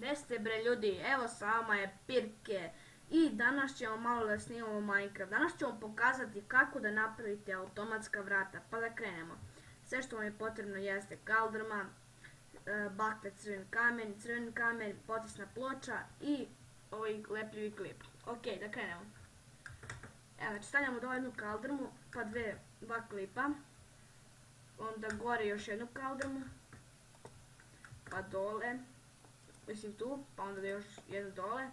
Gde ste bre ljudi, evo sama je Pirke i danas ćemo malo da snimamo Minecraft. Danas ću vam pokazati kako da napravite automatska vrata, pa da krenemo. Sve što vam je potrebno jeste kaldrma, baklja, crveni kamen, potisna ploča i ovaj lepljivi klip. Ok, da krenemo. Evo, znači stavljamo dole jednu kaldrmu, pa dva klipa, onda gore još jednu kaldrmu, pa dole, mislim tu, pa onda još jednu dole,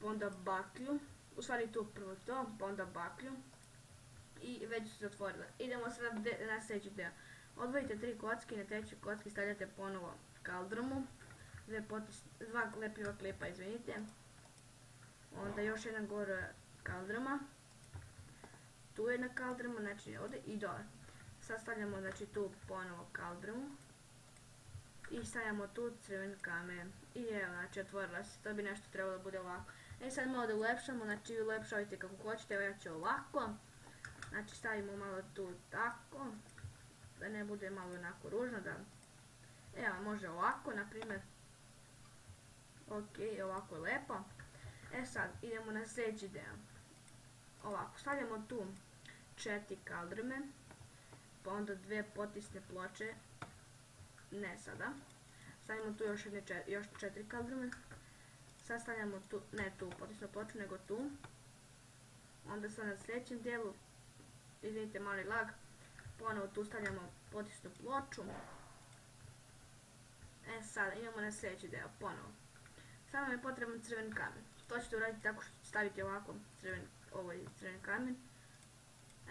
pa onda baklju, u stvari tu prvo to, pa onda baklju i već su se otvorile. Idemo sad na sljedeći deo. Odvojite 3 kocki, na trećoj kocki stavljate ponovo kaldrmu, dva lepljiva klipa, izvinite, onda još jedan gore kaldrma, tu jedna kaldrma, znači ovdje i dole. Sad stavljamo znači tu ponovo kaldrmu i stavljamo tu crveni kamen i evo, znači otvorila se, to bi nešto trebalo da bude ovako. Sad malo da ulepšamo, znači ulepšavajte kako hoćete, evo ja ću ovako, znači stavimo malo tu tako, da ne bude malo onako ružno, da, evo može ovako na primjer, ok, ovako je lepo. Sad idemo na sljedeći deo, ovako, stavljamo tu 4 kaldrme, pa onda 2 potisne ploče, ne sada, stavljamo tu još 4 kaldrme, sad stavljamo tu, ne tu potisnu ploču, nego tu, onda sad na sljedećem dijelu, izvinite mali lag, ponovo tu stavljamo potisnu ploču, sada idemo na sljedeći deo, ponovo, sad nam je potreban crveni kamen, to ćete uraditi tako što stavite ovako crveni kamen,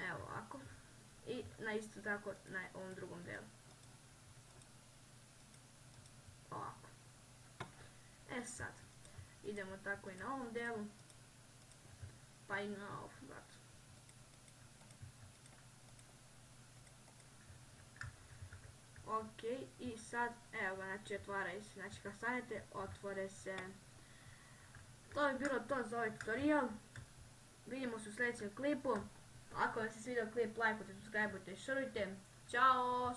evo ovako, i na isto tako na ovom drugom delu. Ovako. Sad, idemo tako i na ovom delu, pa i na ovom vratu. Ok, i sad, evo ga, znači otvaraju se, znači kad stanete, otvore se. To bi bilo to za ovaj tutorial. Vidimo se u sljedećem klipu. Ako vam se svidio klip, lajkujte, subscribeujte i šerujte. Ćao!